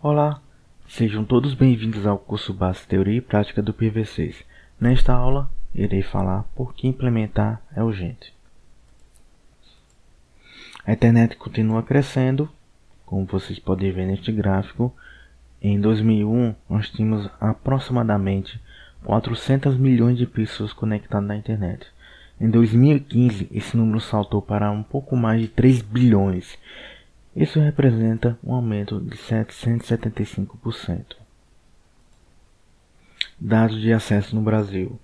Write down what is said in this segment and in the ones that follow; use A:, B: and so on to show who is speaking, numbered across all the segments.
A: Olá, sejam todos bem-vindos ao curso básico Teoria e Prática do IPv6. Nesta aula, irei falar por que implementar é urgente. A internet continua crescendo, como vocês podem ver neste gráfico. Em 2001, nós tínhamos aproximadamente 400 milhões de pessoas conectadas na internet. Em 2015, esse número saltou para um pouco mais de 3 bilhões. Isso representa um aumento de 775%. Dados de acesso no Brasil.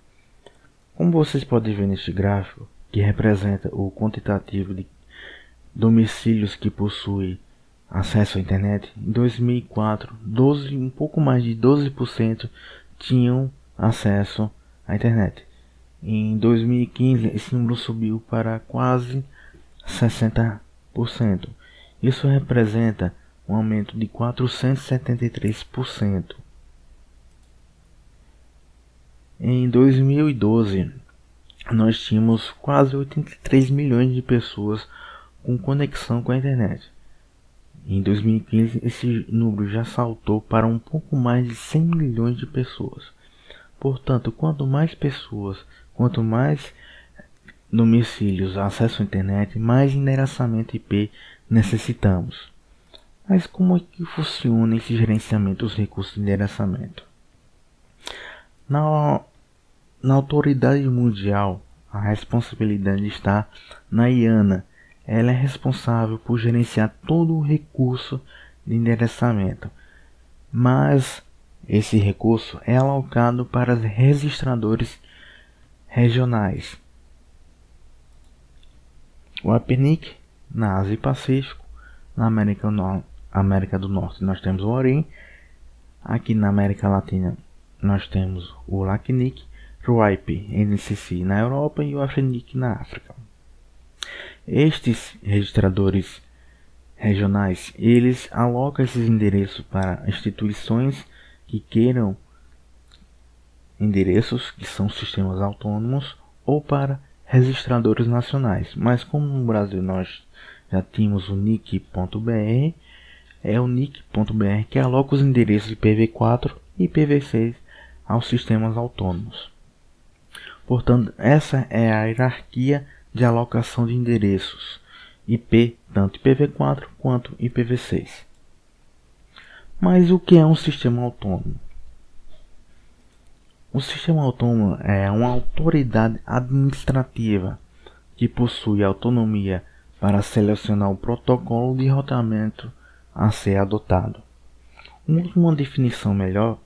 A: Como vocês podem ver neste gráfico, que representa o quantitativo de domicílios que possuem acesso à internet, em 2004, um pouco mais de 12% tinham acesso à internet. Em 2015, esse número subiu para quase 60%. Isso representa um aumento de 473%. Em 2012, nós tínhamos quase 83 milhões de pessoas com conexão com a internet. Em 2015, esse número já saltou para um pouco mais de 100 milhões de pessoas. Portanto, quanto mais domicílios acessam a internet, mais endereçamento IP necessitamos. Mas como é que funciona esse gerenciamento dos recursos de endereçamento? Na autoridade mundial, a responsabilidade está na IANA. Ela é responsável por gerenciar todo o recurso de endereçamento, mas esse recurso é alocado para os registradores regionais. O APNIC na Ásia e Pacífico, na América do Norte nós temos o ORIN, aqui na América Latina nós temos o LACNIC, o IP-NCC na Europa e o AFNIC na África. Estes registradores regionais, eles alocam esses endereços para instituições que queiram endereços que são sistemas autônomos ou para registradores nacionais. Mas como no Brasil nós já tínhamos o NIC.br, é o NIC.br que aloca os endereços IPv4 e IPv6 aos sistemas autônomos. Portanto, essa é a hierarquia de alocação de endereços IP, tanto IPv4 quanto IPv6. Mas o que é um sistema autônomo? O sistema autônomo é uma autoridade administrativa que possui autonomia para selecionar o protocolo de roteamento a ser adotado. Uma definição melhor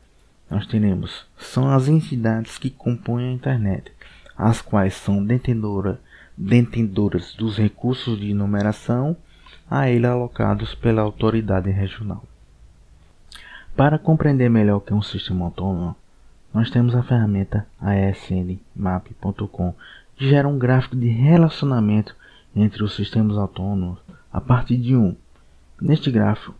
A: nós teremos são as entidades que compõem a internet, as quais são detentoras dos recursos de numeração a ele alocados pela autoridade regional. Para compreender melhor o que é um sistema autônomo, nós temos a ferramenta asnmap.com, que gera um gráfico de relacionamento entre os sistemas autônomos a partir de 1. Neste gráfico,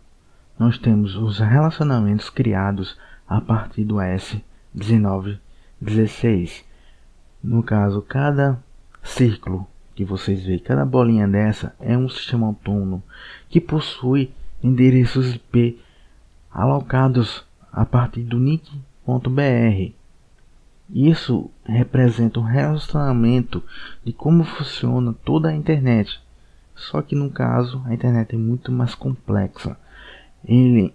A: nós temos os relacionamentos criados a partir do AS1916. No caso, cada círculo que vocês veem, cada bolinha dessa é um sistema autônomo que possui endereços IP alocados a partir do NIC.br. Isso representa um relacionamento de como funciona toda a internet. Só que no caso, a internet é muito mais complexa.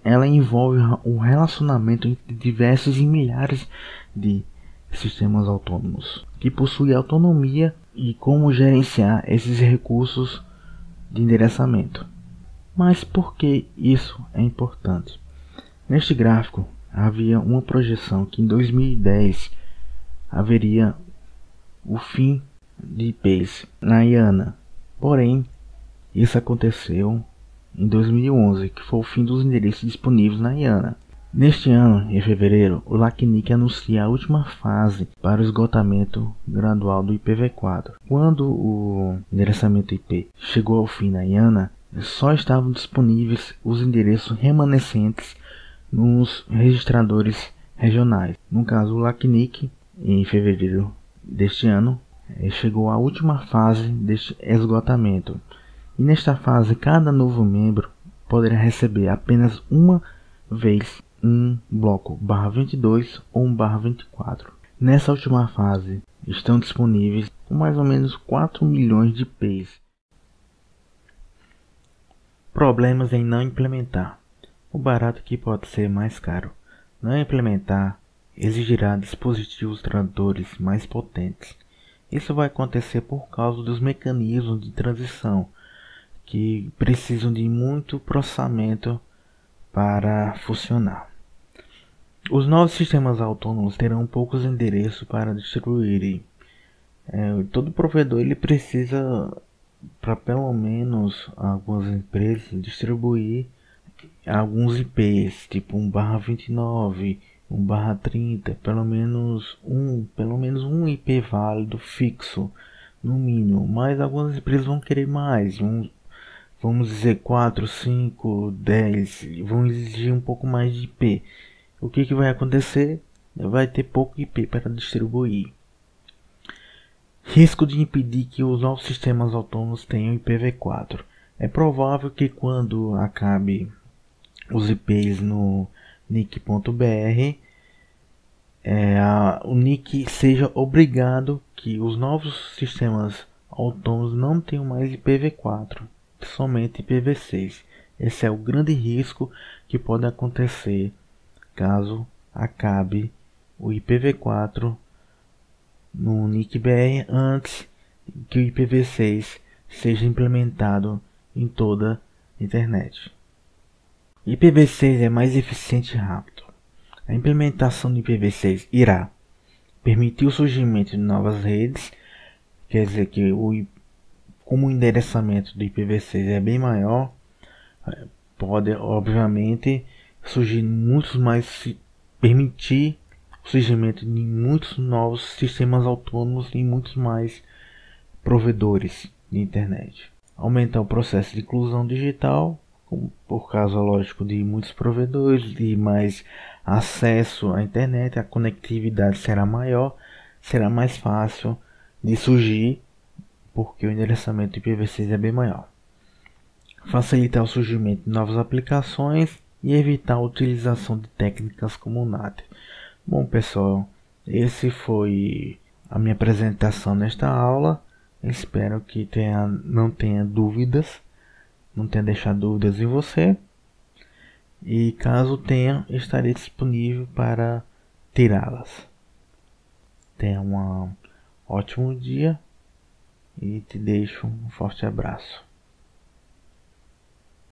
A: Ela envolve o relacionamento entre diversos e milhares de sistemas autônomos que possuem autonomia e como gerenciar esses recursos de endereçamento. Mas por que isso é importante? Neste gráfico havia uma projeção que em 2010 haveria o fim de IPs na IANA. Porém, isso aconteceu em 2011, que foi o fim dos endereços disponíveis na IANA. Neste ano, em fevereiro, o LACNIC anuncia a última fase para o esgotamento gradual do IPv4. Quando o endereçamento IP chegou ao fim na IANA, só estavam disponíveis os endereços remanescentes nos registradores regionais. No caso, o LACNIC, em fevereiro deste ano, chegou à última fase deste esgotamento. E nesta fase, cada novo membro poderá receber apenas uma vez um bloco /22 ou um /24. Nessa última fase estão disponíveis com mais ou menos 4 milhões de IPs. Problemas em não implementar. O barato aqui pode ser mais caro. Não implementar exigirá dispositivos tradutores mais potentes. Isso vai acontecer por causa dos mecanismos de transição, que precisam de muito processamento para funcionar. Os novos sistemas autônomos terão poucos endereços para distribuírem. Todo provedor ele precisa, para pelo menos algumas empresas, distribuir alguns IPs, tipo 1/29, 1/30, pelo menos um IP válido fixo, no mínimo. Mas algumas empresas vão querer mais, vamos dizer 4, 5, 10, vão exigir um pouco mais de IP. O que vai acontecer? Vai ter pouco IP para distribuir. Risco de impedir que os novos sistemas autônomos tenham IPv4. É provável que quando acabe os IPs no NIC.br, o NIC seja obrigado que os novos sistemas autônomos não tenham mais IPv4, somente IPv6. Esse é o grande risco que pode acontecer caso acabe o IPv4 no NIC.br antes que o IPv6 seja implementado em toda a internet. IPv6 é mais eficiente e rápido. A implementação do IPv6 irá permitir o surgimento de novas redes, quer dizer que como o endereçamento do IPv6 é bem maior, pode obviamente surgir muitos mais, permitir o surgimento de muitos novos sistemas autônomos e muitos mais provedores de internet. Aumentar o processo de inclusão digital, por causa lógico de muitos provedores, de mais acesso à internet, a conectividade será maior, será mais fácil de surgir, porque o endereçamento IPv6 é bem maior. Facilitar o surgimento de novas aplicações e evitar a utilização de técnicas como o NAT. Bom pessoal, esse foi a minha apresentação nesta aula. Espero que não tenha dúvidas, não tenha deixado dúvidas em você. E caso tenha, estarei disponível para tirá-las. Tenha um ótimo dia e te deixo um forte abraço.